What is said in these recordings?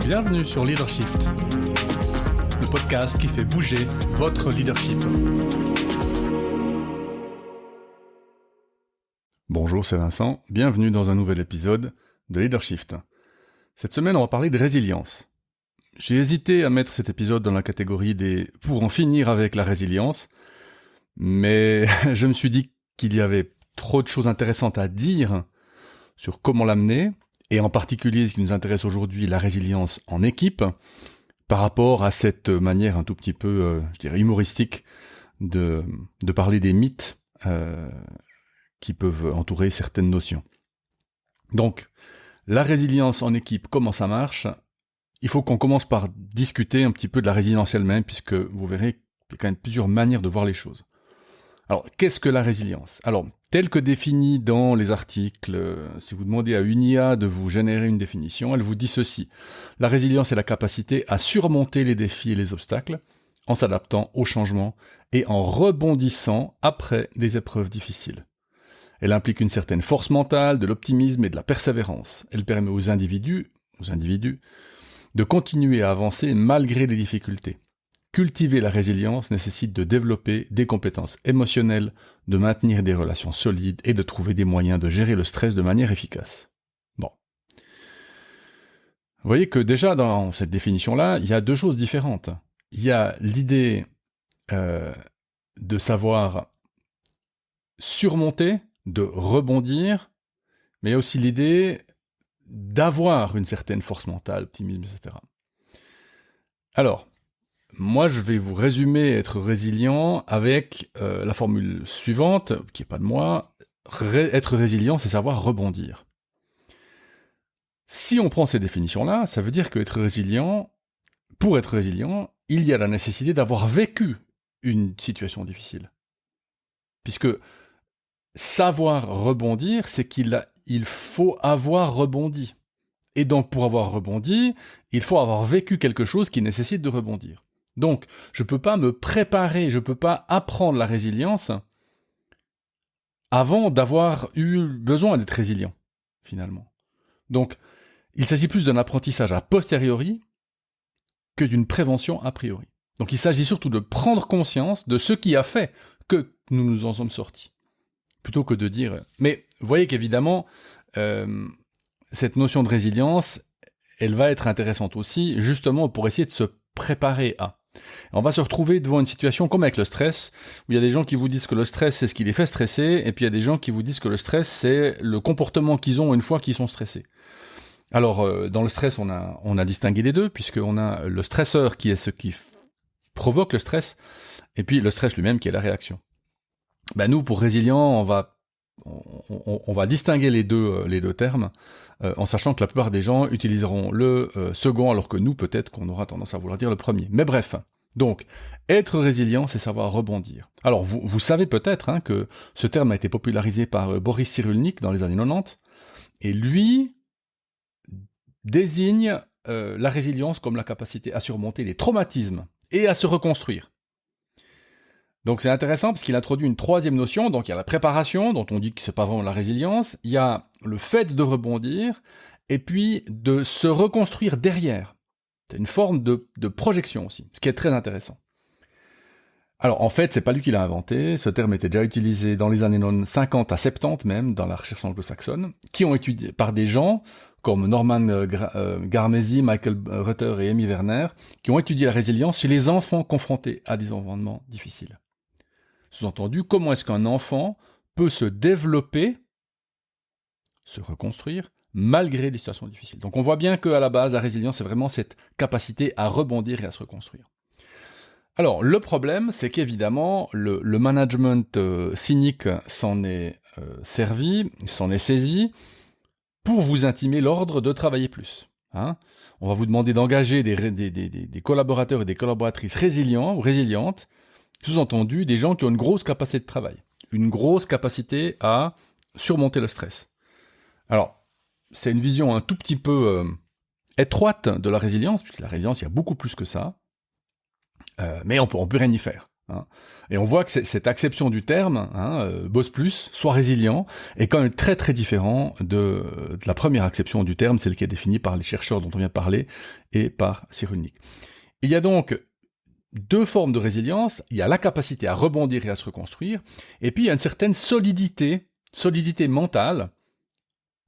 Bienvenue sur Leadershift, le podcast qui fait bouger votre leadership. Bonjour, c'est Vincent. Bienvenue dans un nouvel épisode de Leadershift. Cette semaine, on va parler de résilience. J'ai hésité à mettre cet épisode dans la catégorie des « pour en finir avec la résilience », mais je me suis dit qu'il y avait trop de choses intéressantes à dire sur comment l'amener, et en particulier ce qui nous intéresse aujourd'hui, la résilience en équipe, par rapport à cette manière un tout petit peu, humoristique de parler des mythes qui peuvent entourer certaines notions. Donc, la résilience en équipe, comment ça marche ? Il faut qu'on commence par discuter un petit peu de la résilience elle-même, puisque vous verrez qu'il y a quand même plusieurs manières de voir les choses. Alors, qu'est-ce que la résilience ? Alors, tel que défini dans les articles, si vous demandez à une IA de vous générer une définition, elle vous dit ceci. La résilience est la capacité à surmonter les défis et les obstacles en s'adaptant aux changements et en rebondissant après des épreuves difficiles. Elle implique une certaine force mentale, de l'optimisme et de la persévérance. Elle permet aux individus de continuer à avancer malgré les difficultés. Cultiver la résilience nécessite de développer des compétences émotionnelles, de maintenir des relations solides et de trouver des moyens de gérer le stress de manière efficace. Bon. Vous voyez que déjà dans cette définition-là, il y a deux choses différentes. Il y a l'idée de savoir surmonter, de rebondir, mais il y a aussi l'idée d'avoir une certaine force mentale, optimisme, etc. Alors, moi, je vais vous résumer être résilient avec la formule suivante, qui n'est pas de moi. Être résilient, c'est savoir rebondir. Si on prend ces définitions-là, ça veut dire pour être résilient, il y a la nécessité d'avoir vécu une situation difficile. Puisque savoir rebondir, c'est qu'il faut avoir rebondi. Et donc, pour avoir rebondi, il faut avoir vécu quelque chose qui nécessite de rebondir. Donc, je ne peux pas me préparer, je ne peux pas apprendre la résilience avant d'avoir eu besoin d'être résilient, finalement. Donc, il s'agit plus d'un apprentissage a posteriori que d'une prévention a priori. Donc, il s'agit surtout de prendre conscience de ce qui a fait que nous nous en sommes sortis. Plutôt que de dire... Mais vous voyez qu'évidemment, cette notion de résilience, elle va être intéressante aussi, justement pour essayer de se préparer à. On va se retrouver devant une situation comme avec le stress, où il y a des gens qui vous disent que le stress, c'est ce qui les fait stresser, et puis il y a des gens qui vous disent que le stress, c'est le comportement qu'ils ont une fois qu'ils sont stressés. Alors, dans le stress, on a distingué les deux, puisqu'on a le stresseur qui est ce qui provoque le stress, et puis le stress lui-même qui est la réaction. Ben nous, pour résilient, on va distinguer les deux termes, en sachant que la plupart des gens utiliseront le second, alors que nous, peut-être qu'on aura tendance à vouloir dire le premier. Mais bref, donc, être résilient, c'est savoir rebondir. Alors, vous savez peut-être que ce terme a été popularisé par Boris Cyrulnik dans les années 90, et lui désigne la résilience comme la capacité à surmonter les traumatismes et à se reconstruire. Donc c'est intéressant parce qu'il introduit une troisième notion, donc il y a la préparation, dont on dit que c'est pas vraiment la résilience, il y a le fait de rebondir, et puis de se reconstruire derrière. C'est une forme de projection aussi, ce qui est très intéressant. Alors en fait, c'est pas lui qui l'a inventé, ce terme était déjà utilisé dans les années 50 à 70 même, dans la recherche anglo-saxonne, qui ont étudié par des gens comme Norman Garmesi, Michael Rutter et Amy Werner, qui ont étudié la résilience chez les enfants confrontés à des environnements difficiles. Sous-entendu, comment est-ce qu'un enfant peut se développer, se reconstruire, malgré des situations difficiles. Donc on voit bien qu'à la base, la résilience, c'est vraiment cette capacité à rebondir et à se reconstruire. Alors, le problème, c'est qu'évidemment, le management cynique s'en est servi, s'en est saisi, pour vous intimer l'ordre de travailler plus. On va vous demander d'engager des collaborateurs et des collaboratrices résilients ou résilientes, sous-entendu, des gens qui ont une grosse capacité de travail, une grosse capacité à surmonter le stress. Alors, c'est une vision un tout petit peu étroite de la résilience, puisque la résilience, il y a beaucoup plus que ça, mais on peut rien y faire. Hein. Et on voit que cette acception du terme, bosse plus, sois résilient, est quand même très très différent de la première acception du terme, celle qui est définie par les chercheurs dont on vient de parler, et par Cyrulnik. Il y a donc deux formes de résilience. Il y a la capacité à rebondir et à se reconstruire, et puis il y a une certaine solidité mentale,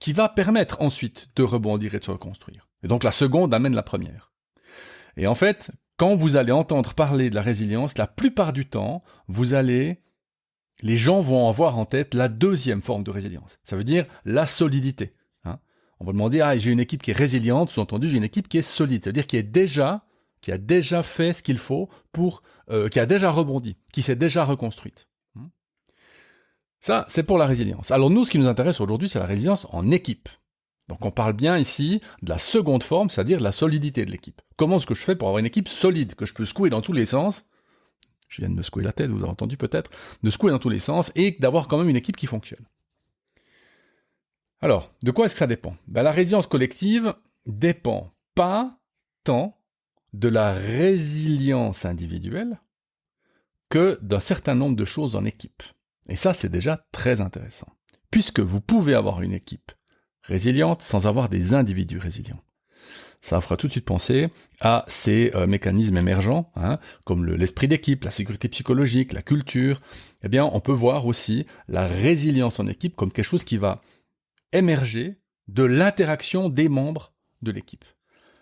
qui va permettre ensuite de rebondir et de se reconstruire. Et donc la seconde amène la première. Et en fait, quand vous allez entendre parler de la résilience, la plupart du temps, les gens vont avoir en tête la deuxième forme de résilience. Ça veut dire la solidité. Hein. On va demander, j'ai une équipe qui est résiliente, sous-entendu, j'ai une équipe qui est solide. C'est-à-dire qui a déjà fait ce qu'il faut qui a déjà rebondi, qui s'est déjà reconstruite. Ça, c'est pour la résilience. Alors nous, ce qui nous intéresse aujourd'hui, c'est la résilience en équipe. Donc on parle bien ici de la seconde forme, c'est-à-dire la solidité de l'équipe. Comment est-ce que je fais pour avoir une équipe solide, que je peux secouer dans tous les sens? Je viens de me secouer la tête, vous avez entendu peut-être, de secouer dans tous les sens, et d'avoir quand même une équipe qui fonctionne. Alors, de quoi est-ce que ça dépend? La résilience collective dépend pas tant de la résilience individuelle que d'un certain nombre de choses en équipe. Et ça, c'est déjà très intéressant, puisque vous pouvez avoir une équipe résiliente sans avoir des individus résilients. Ça fera tout de suite penser à ces mécanismes émergents, comme l'esprit d'équipe, la sécurité psychologique, la culture. Eh bien, on peut voir aussi la résilience en équipe comme quelque chose qui va émerger de l'interaction des membres de l'équipe.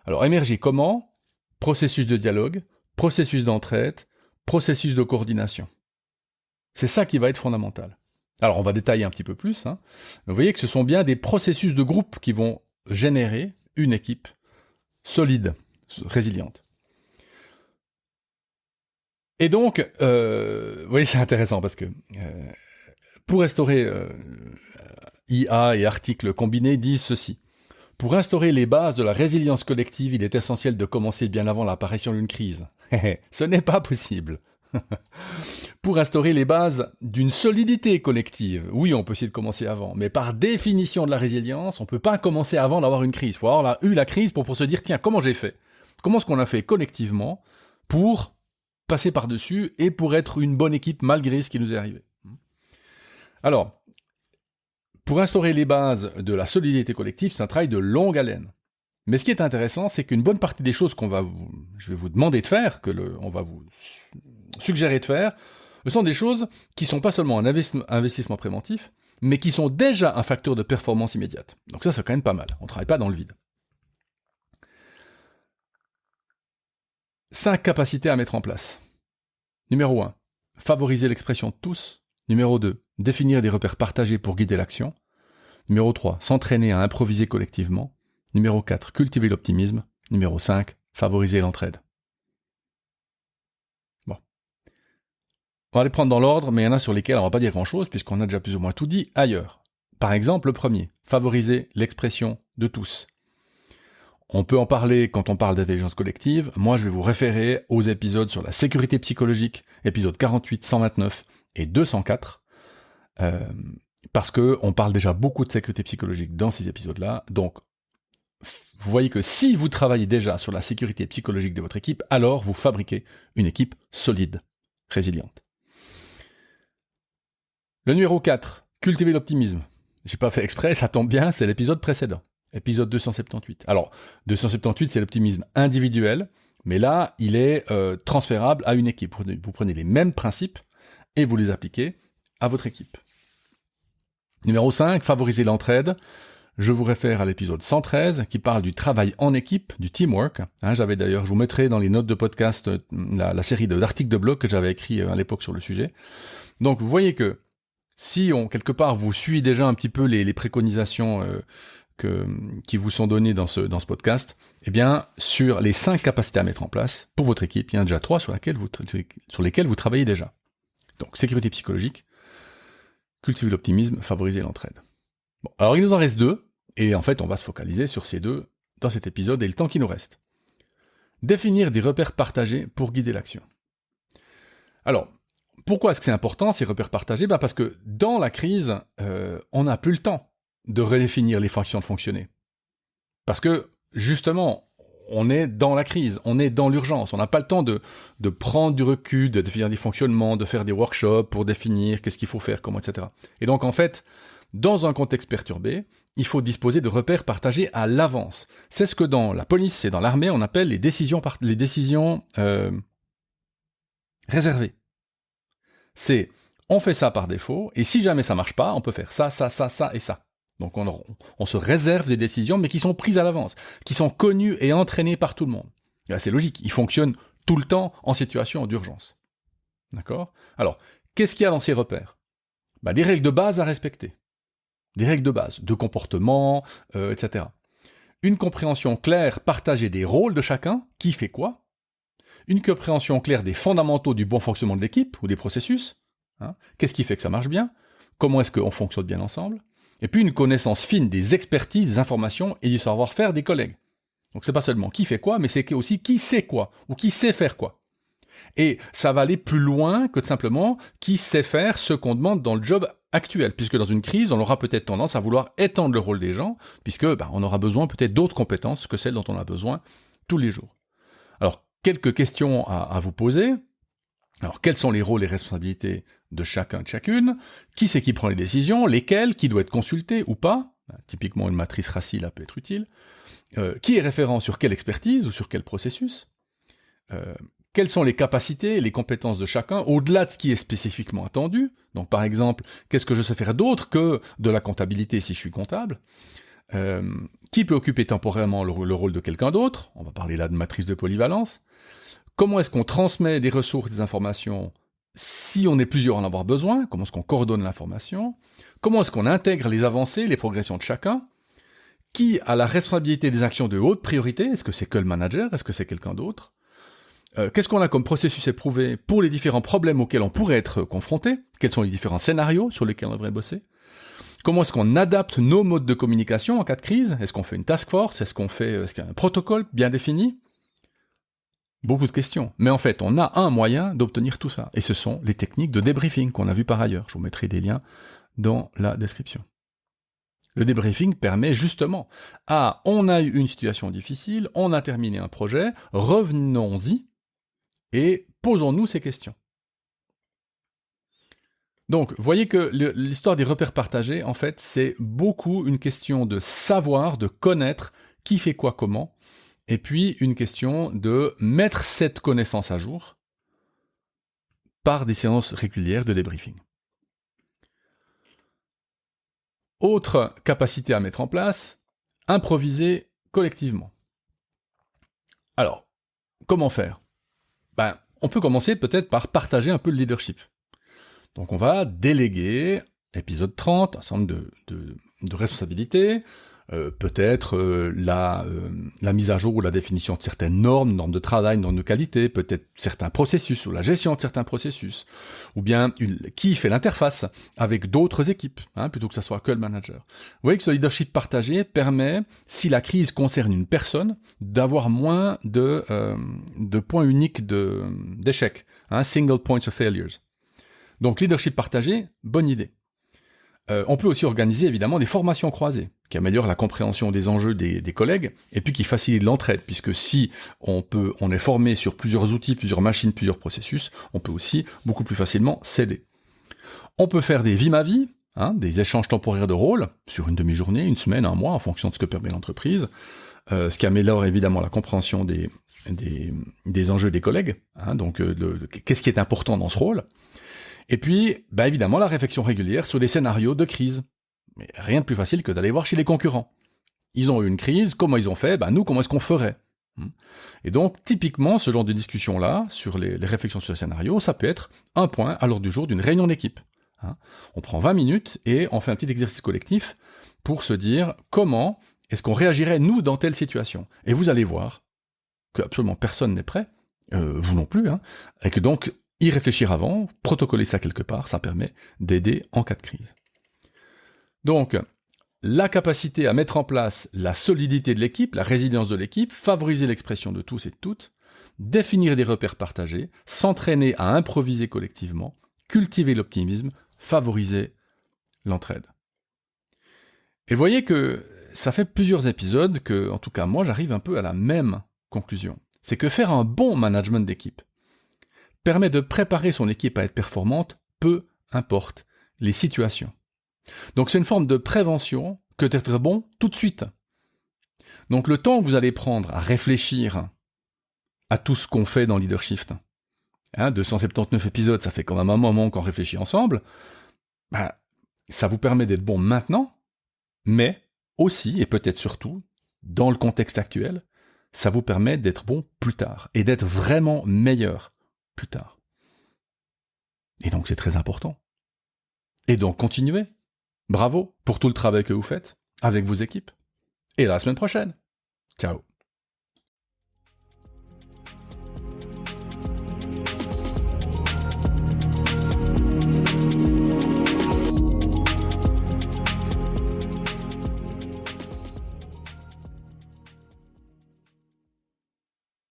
Alors, émerger comment? Processus de dialogue, processus d'entraide, processus de coordination. C'est ça qui va être fondamental. Alors, on va détailler un petit peu plus. Vous voyez que ce sont bien des processus de groupe qui vont générer une équipe solide, résiliente. Et donc, vous voyez, c'est intéressant parce que pour restaurer IA et articles combinés disent ceci. Pour instaurer les bases de la résilience collective, il est essentiel de commencer bien avant l'apparition d'une crise. Ce n'est pas possible. Pour instaurer les bases d'une solidité collective, oui, on peut essayer de commencer avant, mais par définition de la résilience, on ne peut pas commencer avant d'avoir une crise. Il faut avoir eu la crise pour se dire, tiens, comment j'ai fait? Comment est-ce qu'on a fait collectivement pour passer par-dessus et pour être une bonne équipe malgré ce qui nous est arrivé? Alors, pour instaurer les bases de la solidité collective, c'est un travail de longue haleine. Mais ce qui est intéressant, c'est qu'une bonne partie des choses je vais vous demander de faire, on va vous suggérer de faire, ce sont des choses qui sont pas seulement un investissement préventif, mais qui sont déjà un facteur de performance immédiate. Donc ça, c'est quand même pas mal. On ne travaille pas dans le vide. 5 capacités à mettre en place. Numéro 1, favoriser l'expression de tous. Numéro 2, définir des repères partagés pour guider l'action. Numéro 3, s'entraîner à improviser collectivement. Numéro 4, cultiver l'optimisme. Numéro 5, favoriser l'entraide. Bon. On va les prendre dans l'ordre, mais il y en a sur lesquels on ne va pas dire grand-chose, puisqu'on a déjà plus ou moins tout dit ailleurs. Par exemple, le premier, favoriser l'expression de tous. On peut en parler quand on parle d'intelligence collective. Moi, je vais vous référer aux épisodes sur la sécurité psychologique, épisodes 48, 129 et 204, parce qu'on parle déjà beaucoup de sécurité psychologique dans ces épisodes-là. Donc, vous voyez que si vous travaillez déjà sur la sécurité psychologique de votre équipe, alors vous fabriquez une équipe solide, résiliente. Le numéro 4, cultiver l'optimisme. J'ai pas fait exprès, ça tombe bien, c'est l'épisode précédent. Épisode 278. Alors, 278, c'est l'optimisme individuel, mais là, il est transférable à une équipe. Vous prenez les mêmes principes et vous les appliquez à votre équipe. Numéro 5, favoriser l'entraide. Je vous réfère à l'épisode 113 qui parle du travail en équipe, du teamwork. Je vous mettrai dans les notes de podcast la série d'articles de blog que j'avais écrit à l'époque sur le sujet. Donc, vous voyez que si quelque part vous suit déjà un petit peu les préconisations qui vous sont données dans ce podcast, eh bien, sur les 5 capacités à mettre en place pour votre équipe, il y en a déjà 3 sur lesquelles vous travaillez déjà. Donc, sécurité psychologique, cultiver l'optimisme, favoriser l'entraide. Bon, alors il nous en reste 2, et en fait, on va se focaliser sur ces 2 dans cet épisode et le temps qui nous reste. Définir des repères partagés pour guider l'action. Alors, pourquoi est-ce que c'est important, ces repères partagés? Parce que dans la crise, on n'a plus le temps de redéfinir les façons de fonctionner. Parce que, justement, on est dans la crise, on est dans l'urgence, on n'a pas le temps de prendre du recul, de définir des fonctionnements, de faire des workshops pour définir qu'est-ce qu'il faut faire, comment, etc. Et donc en fait, dans un contexte perturbé, il faut disposer de repères partagés à l'avance. C'est ce que dans la police et dans l'armée, on appelle les décisions réservées. C'est, on fait ça par défaut, et si jamais ça marche pas, on peut faire ça, ça, ça, ça et ça. Donc on se réserve des décisions, mais qui sont prises à l'avance, qui sont connues et entraînées par tout le monde. Et là, c'est logique, ils fonctionnent tout le temps en situation d'urgence. D'accord ? Alors, qu'est-ce qu'il y a dans ces repères ? Des règles de base à respecter. Des règles de base, de comportement, etc. Une compréhension claire, partagée des rôles de chacun, qui fait quoi ? Une compréhension claire des fondamentaux du bon fonctionnement de l'équipe ou des processus. Qu'est-ce qui fait que ça marche bien ? Comment est-ce qu'on fonctionne bien ensemble ? Et puis une connaissance fine des expertises, des informations et du savoir-faire des collègues. Donc c'est pas seulement qui fait quoi, mais c'est aussi qui sait quoi, ou qui sait faire quoi. Et ça va aller plus loin que de simplement qui sait faire ce qu'on demande dans le job actuel, puisque dans une crise, on aura peut-être tendance à vouloir étendre le rôle des gens, puisque on aura besoin peut-être d'autres compétences que celles dont on a besoin tous les jours. Alors, quelques questions à vous poser. Alors, quels sont les rôles et responsabilités de chacun, de chacune ? Qui c'est qui prend les décisions ? Lesquelles ? Qui doit être consulté ou pas ? Typiquement, une matrice RACI là peut être utile. Qui est référent sur quelle expertise ou sur quel processus ? Quelles sont les capacités et les compétences de chacun, au-delà de ce qui est spécifiquement attendu ? Donc, par exemple, qu'est-ce que je sais faire d'autre que de la comptabilité si je suis comptable ? Qui peut occuper temporairement le rôle de quelqu'un d'autre ? On va parler là de matrice de polyvalence. Comment est-ce qu'on transmet des ressources, des informations, si on est plusieurs à en avoir besoin ? Comment est-ce qu'on coordonne l'information ? Comment est-ce qu'on intègre les avancées, les progressions de chacun ? Qui a la responsabilité des actions de haute priorité ? Est-ce que c'est que le manager ? Est-ce que c'est quelqu'un d'autre ? Qu'est-ce qu'on a comme processus éprouvé pour les différents problèmes auxquels on pourrait être confronté ? Quels sont les différents scénarios sur lesquels on devrait bosser ? Comment est-ce qu'on adapte nos modes de communication en cas de crise ? Est-ce qu'on fait une task force ? Est-ce qu'il y a un protocole bien défini ? Beaucoup de questions. Mais en fait, on a un moyen d'obtenir tout ça. Et ce sont les techniques de débriefing qu'on a vues par ailleurs. Je vous mettrai des liens dans la description. Le débriefing permet justement on a eu une situation difficile, on a terminé un projet, revenons-y et posons-nous ces questions. Donc, vous voyez que l'histoire des repères partagés, en fait, c'est beaucoup une question de savoir, de connaître qui fait quoi, comment, et puis une question de mettre cette connaissance à jour par des séances régulières de débriefing. Autre capacité à mettre en place, improviser collectivement. Alors, comment faire ? On peut commencer peut-être par partager un peu le leadership. Donc on va déléguer, épisode 30, un certain nombre de responsabilités, peut-être la mise à jour ou la définition de certaines normes de travail, normes de qualité, peut-être certains processus ou la gestion de certains processus, ou bien qui fait l'interface avec d'autres équipes, plutôt que ça soit que le manager. Vous voyez que ce leadership partagé permet, si la crise concerne une personne, d'avoir moins de points uniques d'échecs, single points of failures. Donc leadership partagé, bonne idée. On peut aussi organiser évidemment des formations croisées qui améliorent la compréhension des enjeux des collègues et puis qui facilitent l'entraide, puisque si on est formé sur plusieurs outils, plusieurs machines, plusieurs processus, on peut aussi beaucoup plus facilement s'aider. On peut faire des vie ma vie, des échanges temporaires de rôles sur une demi-journée, une semaine, un mois, en fonction de ce que permet l'entreprise, ce qui améliore évidemment la compréhension des enjeux des collègues, donc qu'est-ce qui est important dans ce rôle. Et puis, évidemment, la réflexion régulière sur des scénarios de crise. Mais rien de plus facile que d'aller voir chez les concurrents. Ils ont eu une crise, comment ils ont fait ? Nous, comment est-ce qu'on ferait ? Et donc, typiquement, ce genre de discussion-là, sur les réflexions sur les scénarios, ça peut être un point à l'ordre du jour d'une réunion d'équipe. On prend 20 minutes et on fait un petit exercice collectif pour se dire comment est-ce qu'on réagirait, nous, dans telle situation. Et vous allez voir que absolument personne n'est prêt, vous non plus, et que donc, y réfléchir avant, protocoler ça quelque part, ça permet d'aider en cas de crise. Donc, la capacité à mettre en place la solidité de l'équipe, la résilience de l'équipe, favoriser l'expression de tous et de toutes, définir des repères partagés, s'entraîner à improviser collectivement, cultiver l'optimisme, favoriser l'entraide. Et vous voyez que ça fait plusieurs épisodes que, en tout cas moi, j'arrive un peu à la même conclusion, c'est que faire un bon management d'équipe permet de préparer son équipe à être performante, peu importe les situations. Donc c'est une forme de prévention que d'être bon tout de suite. Donc le temps que vous allez prendre à réfléchir à tout ce qu'on fait dans Leadership, 279 épisodes, ça fait quand même un moment qu'on réfléchit ensemble, ça vous permet d'être bon maintenant, mais aussi, et peut-être surtout, dans le contexte actuel, ça vous permet d'être bon plus tard, et d'être vraiment meilleur plus tard. Et donc c'est très important. Et donc continuez. Bravo pour tout le travail que vous faites avec vos équipes. Et à la semaine prochaine. Ciao.